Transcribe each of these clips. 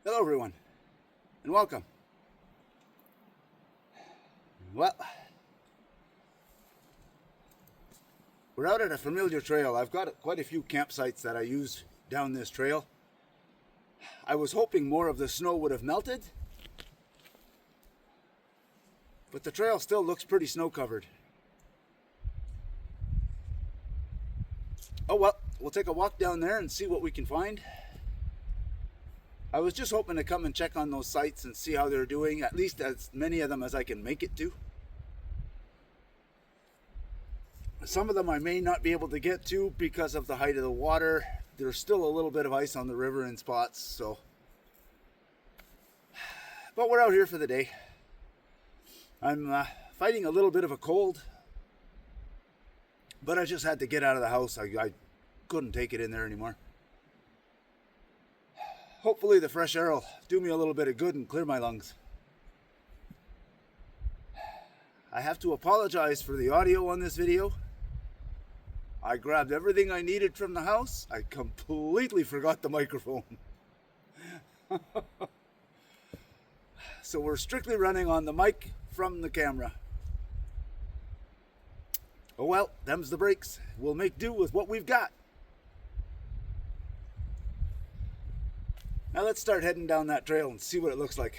Hello everyone, and welcome. Well, we're out at a familiar trail. I've got quite a few campsites that I use down this trail. I was hoping more of the snow would have melted, but the trail still looks pretty snow covered. Oh well, we'll take a walk down there and see what we can find. I was just hoping to come and check on those sites and see how they're doing, at least as many of them as I can make it to. Some of them I may not be able to get to because of the height of the water. There's still a little bit of ice on the river in spots, but we're out here for the day. I'm fighting a little bit of a cold, but I just had to get out of the house. I couldn't take it in there anymore. Hopefully the fresh air will do me a little bit of good and clear my lungs. I have to apologize for the audio on this video. I grabbed everything I needed from the house. I completely forgot the microphone. So we're strictly running on the mic from the camera. Oh well, them's the breaks. We'll make do with what we've got. Now let's start heading down that trail and see what it looks like.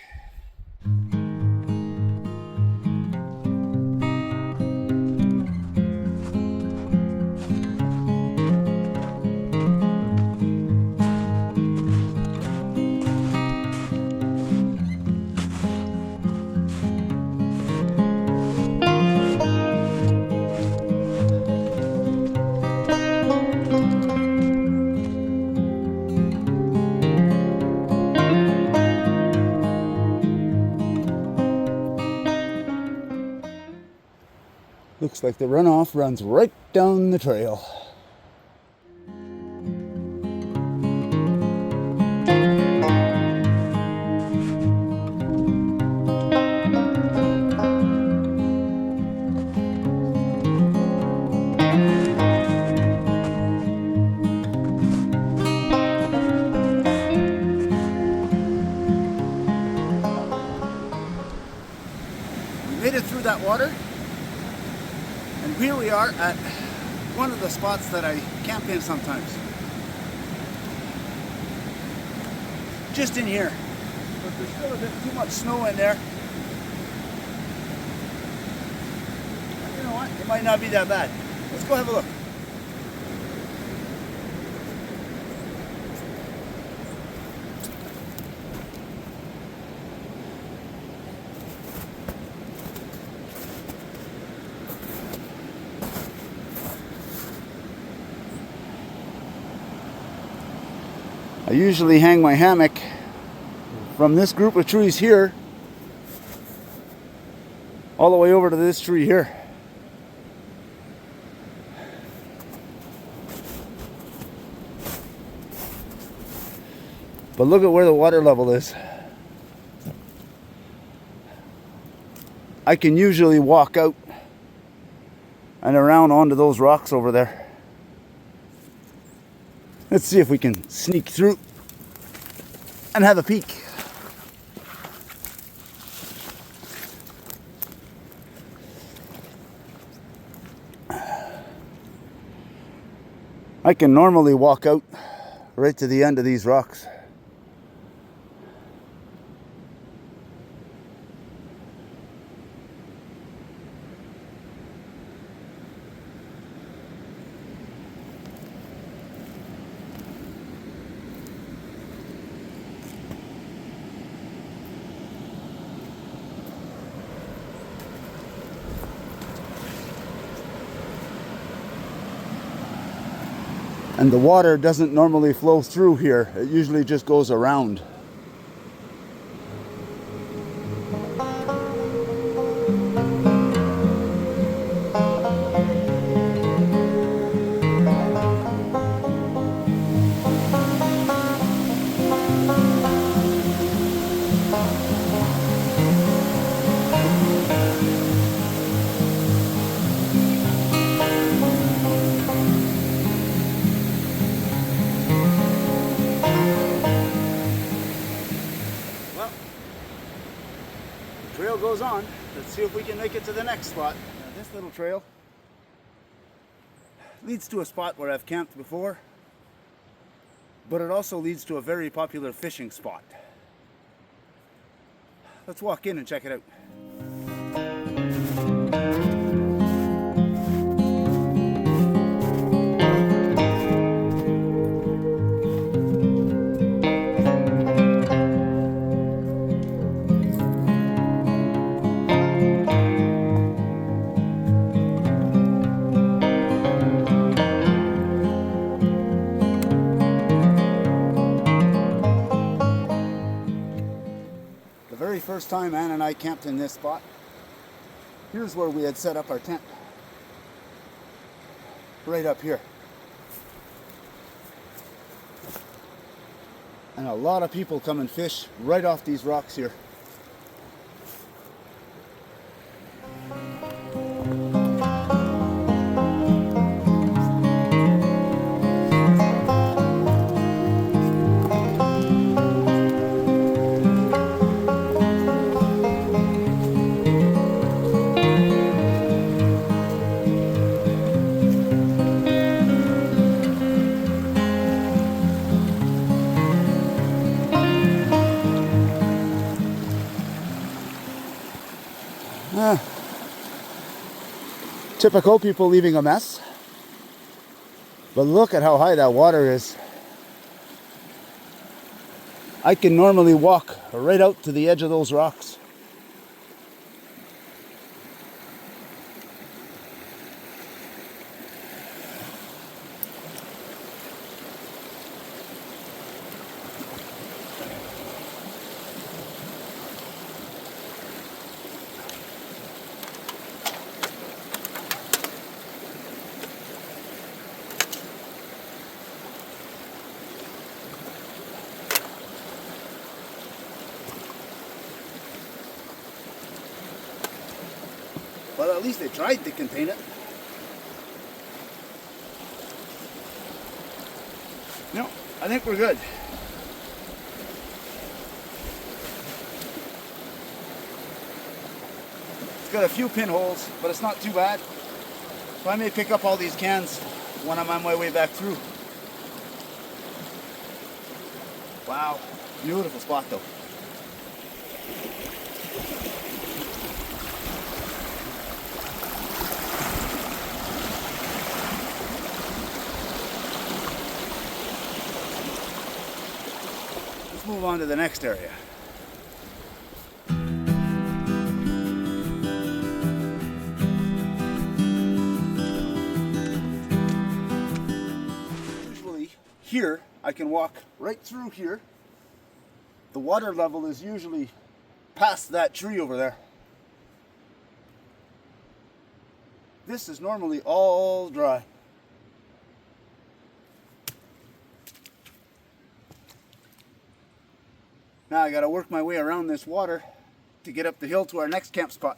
Looks like the runoff runs right down the trail. We made it through that water. And here we are at one of the spots that I camp in sometimes. Just in here. But there's still a bit too much snow in there. And you know what? It might not be that bad. Let's go have a look. I usually hang my hammock from this group of trees here all the way over to this tree here. But look at where the water level is. I can usually walk out and around onto those rocks over there. Let's see if we can sneak through and have a peek. I can normally walk out right to the end of these rocks. And the water doesn't normally flow through here. It usually just goes around. goes on. Let's see if we can make it to the next spot. Now, this little trail leads to a spot where I've camped before, but it also leads to a very popular fishing spot. Let's walk in and check it out. The very first time Ann and I camped in this spot, here's where we had set up our tent. Right up here. And a lot of people come and fish right off these rocks here. Typical people leaving a mess. But look at how high that water is. I can normally walk right out to the edge of those rocks. Well, at least they tried to contain it. No, I think we're good. It's got a few pinholes, but it's not too bad. So I may pick up all these cans when I'm on my way back through. Wow, beautiful spot though. Let's move on to the next area. Usually here I can walk right through here. The water level is usually past that tree over there. This is normally all dry. Now I gotta work my way around this water to get up the hill to our next camp spot.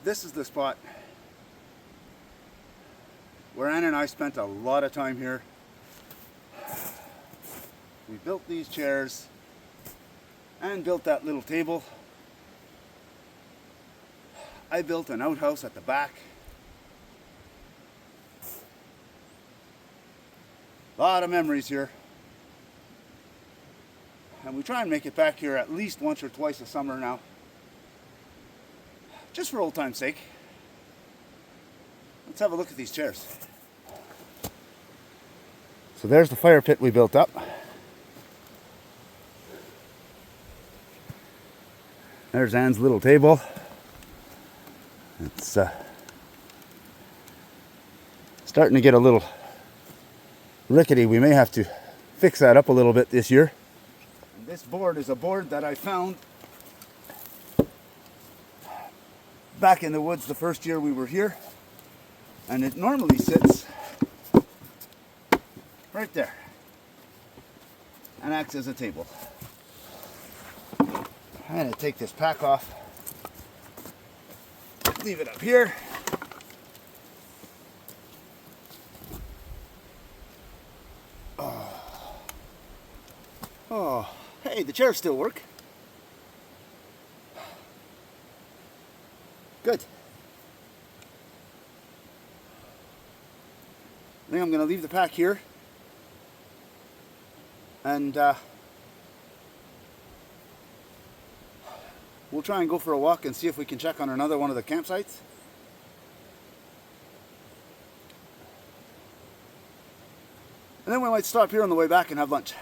This is the spot where Ann and I spent a lot of time here. We built these chairs and built that little table. I built an outhouse at the back. A lot of memories here. And we try and make it back here at least once or twice a summer now. Just for old time's sake. Let's have a look at these chairs. So there's the fire pit we built up. There's Ann's little table. It's starting to get a little rickety. We may have to fix that up a little bit this year. And this board is a board that I found back in the woods the first year we were here. And it normally sits right there and acts as a table. I'm going to take this pack off, leave it up here. Oh, hey, the chairs still work. Good. I think I'm going to leave the pack here. And we'll try and go for a walk and see if we can check on another one of the campsites. And then we might stop here on the way back and have lunch.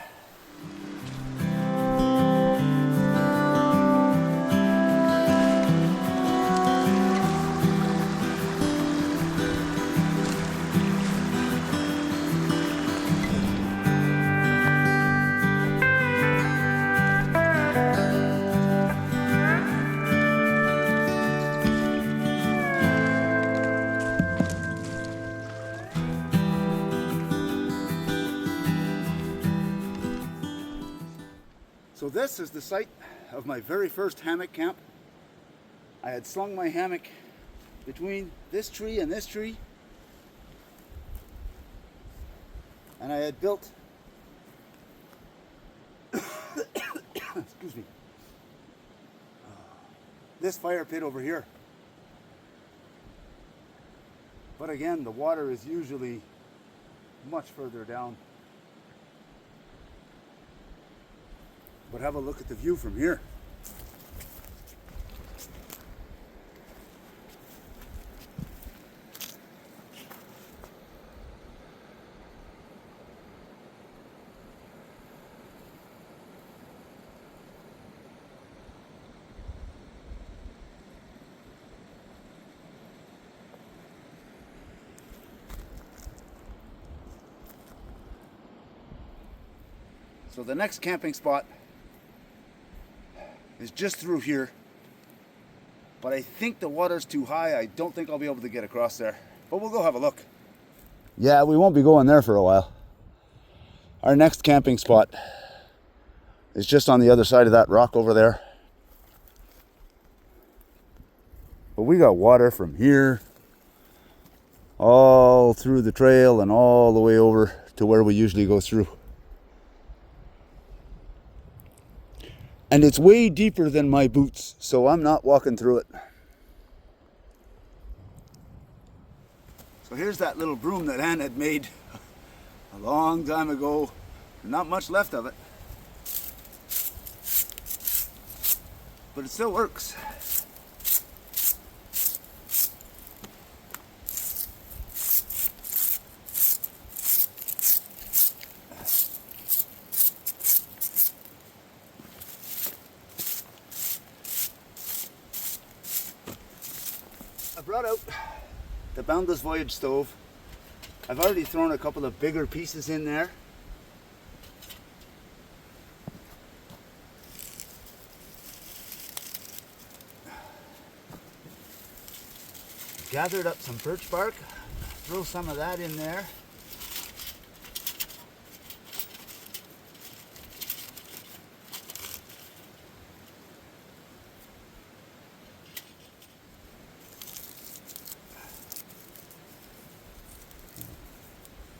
So this is the site of my very first hammock camp. I had slung my hammock between this tree and this tree, and I had built excuse me, this fire pit over here. But again, the water is usually much further down. But have a look at the view from here. So the next camping spot is just through here, but I think the water's too high. I don't think I'll be able to get across there, but we'll go have a look. Yeah, we won't be going there for a while. Our next camping spot is just on the other side of that rock over there. But we got water from here all through the trail and all the way over to where we usually go through. And it's way deeper than my boots, so I'm not walking through it. So here's that little broom that Ann had made a long time ago. Not much left of it, but it still works. I brought out the Boundless Voyage stove. I've already thrown a couple of bigger pieces in there. Gathered up some birch bark, throw some of that in there.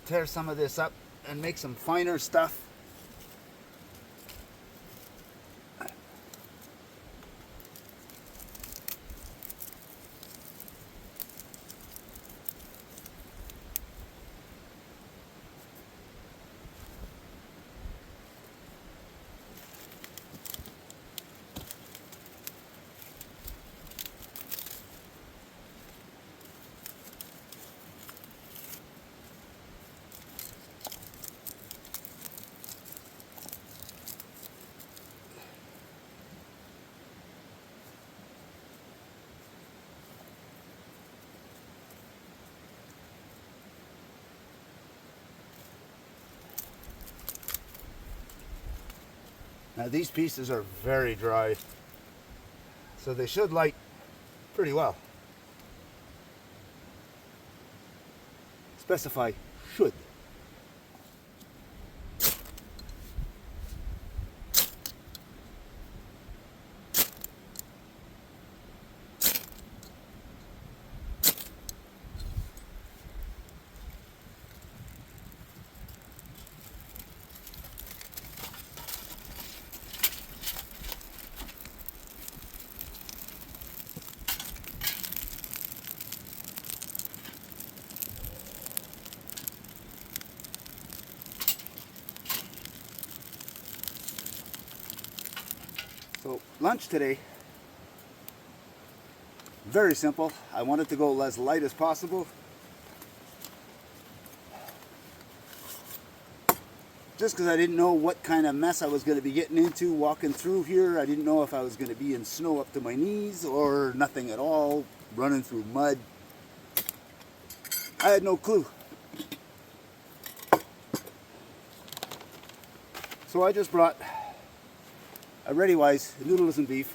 Tear some of this up and make some finer stuff. Now these pieces are very dry, so they should light pretty well. Specify should. So lunch today, very simple. I wanted to go as light as possible. Just because I didn't know what kind of mess I was going to be getting into walking through here. I didn't know if I was going to be in snow up to my knees or nothing at all, running through mud. I had no clue. So I just brought a ReadyWise noodles and beef.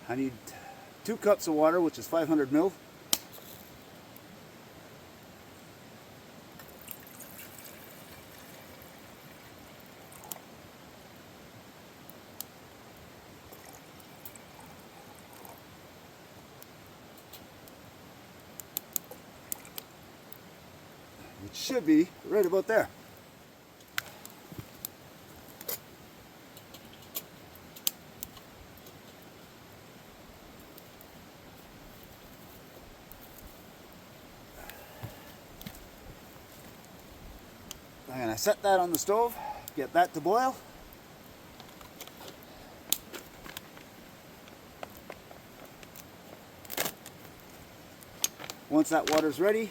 I need 2 cups of water, which is 500 ml. It should be right about there. I'm going to set that on the stove, get that to boil. Once that water's ready,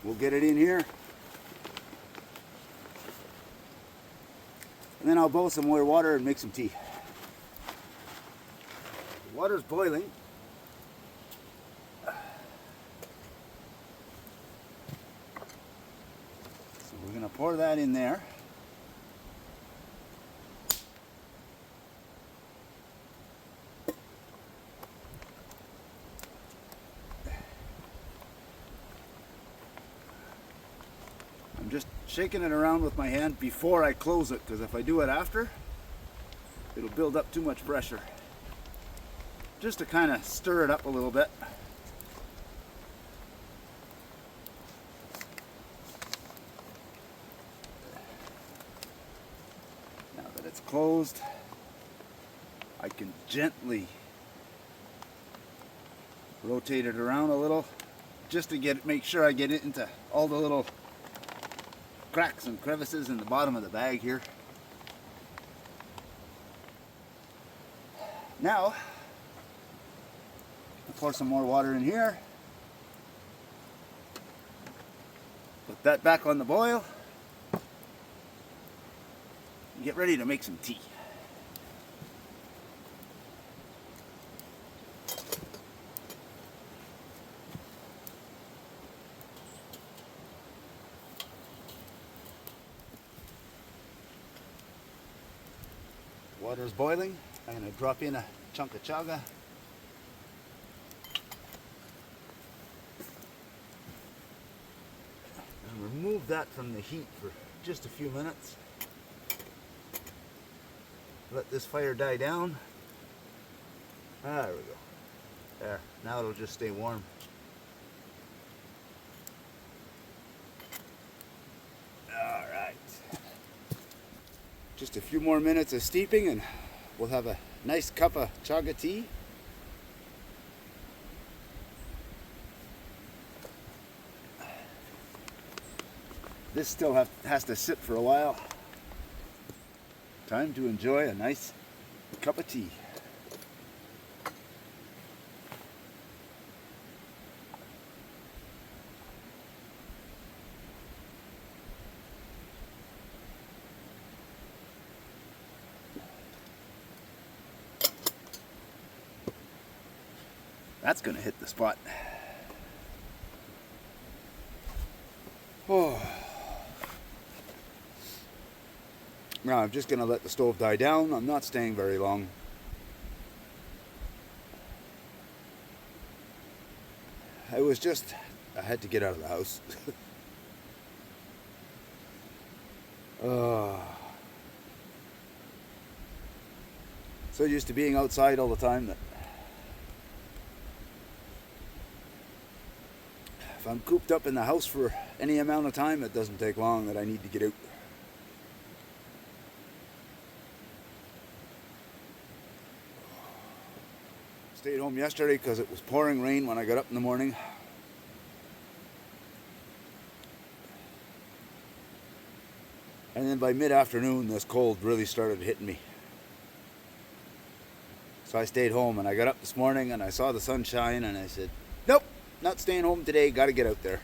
we'll get it in here. And then I'll boil some more water and make some tea. The water's boiling. So we're going to pour that in there. I'm just shaking it around with my hand before I close it, because if I do it after, it'll build up too much pressure. Just to kind of stir it up a little bit. Now that it's closed, I can gently rotate it around a little, just to make sure I get it into all the little cracks and crevices in the bottom of the bag here. Now, I'll pour some more water in here. Put that back on the boil. And get ready to make some tea. Water's boiling. I'm going to drop in a chunk of chaga. And remove that from the heat for just a few minutes. Let this fire die down. There we go. There. Now it'll just stay warm. Alright. Just a few more minutes of steeping and we'll have a nice cup of chaga tea. This still has to sit for a while. Time to enjoy a nice cup of tea. That's going to hit the spot. Oh. Now I'm just going to let the stove die down. I'm not staying very long. I had to get out of the house. So used to being outside all the time that if I'm cooped up in the house for any amount of time, it doesn't take long that I need to get out. Stayed home yesterday because it was pouring rain when I got up in the morning. And then by mid-afternoon, this cold really started hitting me. So I stayed home, and I got up this morning and I saw the sunshine and I said, nope, not staying home today, gotta get out there.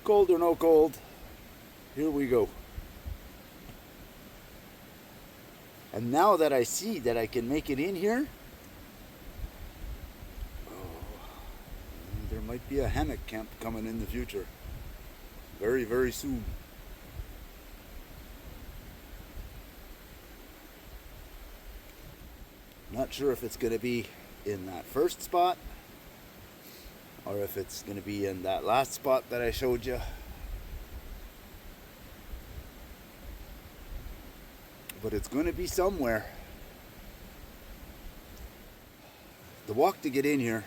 Cold or no cold, here we go. And now that I see that I can make it in here, there might be a hammock camp coming in the future. Very, very soon. Not sure if it's going to be in that first spot or if it's going to be in that last spot that I showed you. But it's going to be somewhere. The walk to get in here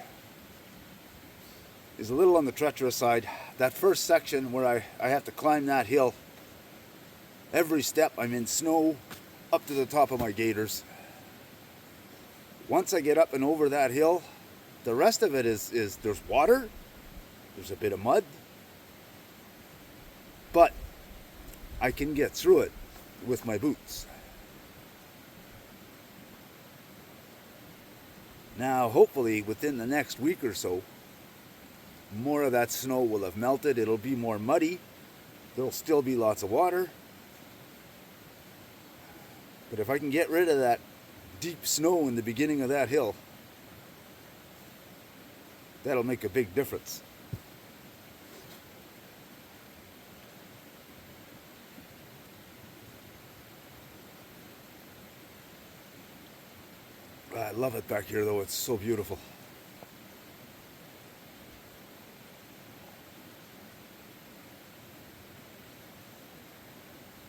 is a little on the treacherous side. That first section where I have to climb that hill, every step I'm in snow up to the top of my gaiters. Once I get up and over that hill, the rest of it is there's water, there's a bit of mud, but I can get through it with my boots. Now, hopefully, within the next week or so, more of that snow will have melted. It'll be more muddy. There'll still be lots of water. But if I can get rid of that deep snow in the beginning of that hill, that'll make a big difference. I love it back here, though. It's so beautiful.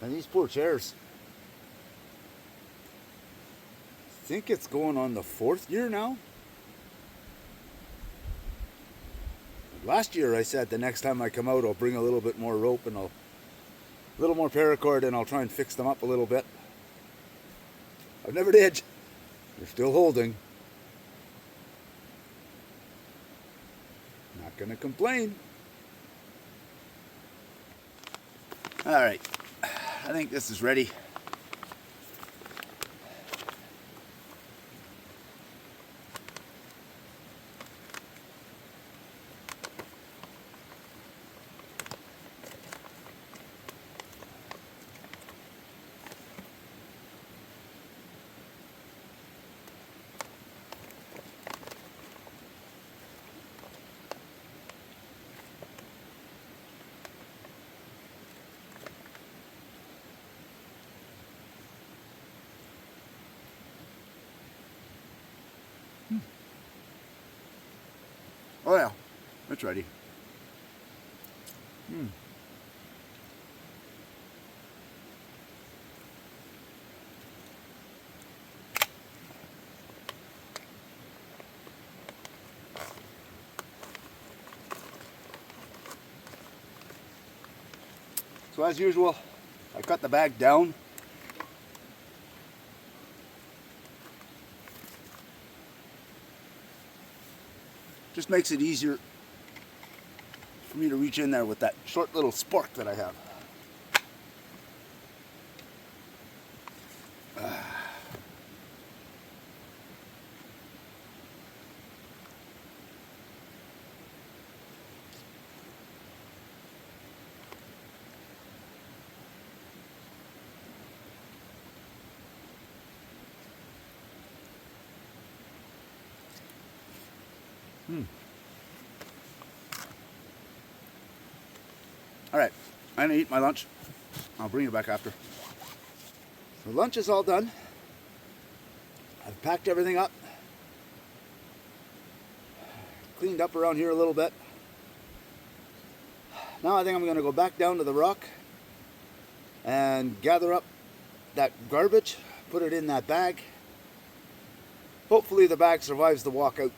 And these poor chairs. I think it's going on the 4th year now. Last year I said the next time I come out I'll bring a little bit more rope and a little more paracord and I'll try and fix them up a little bit. I never did. They're still holding. Not gonna complain. Alright, I think this is ready. Oh yeah, it's ready. So as usual, I cut the bag down. Just makes it easier for me to reach in there with that short little spork that I have. All right, I'm gonna eat my lunch. I'll bring you back after. So lunch is all done. I've packed everything up. Cleaned up around here a little bit. Now I think I'm gonna go back down to the rock and gather up that garbage, put it in that bag. Hopefully the bag survives the walk out.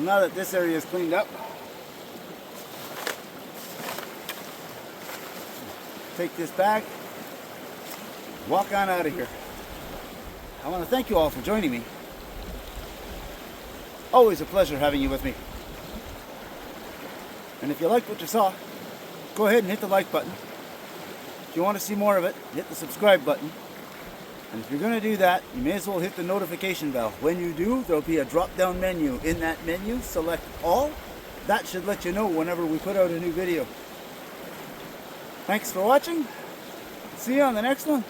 now that this area is cleaned up, take this bag, walk on out of here. I want to thank you all for joining me. Always a pleasure having you with me. And if you liked what you saw, go ahead and hit the like button. If you want to see more of it, hit the subscribe button. And if you're going to do that, you may as well hit the notification bell. When you do, there'll be a drop-down menu. In that menu, select all. That should let you know whenever we put out a new video. Thanks for watching. See you on the next one.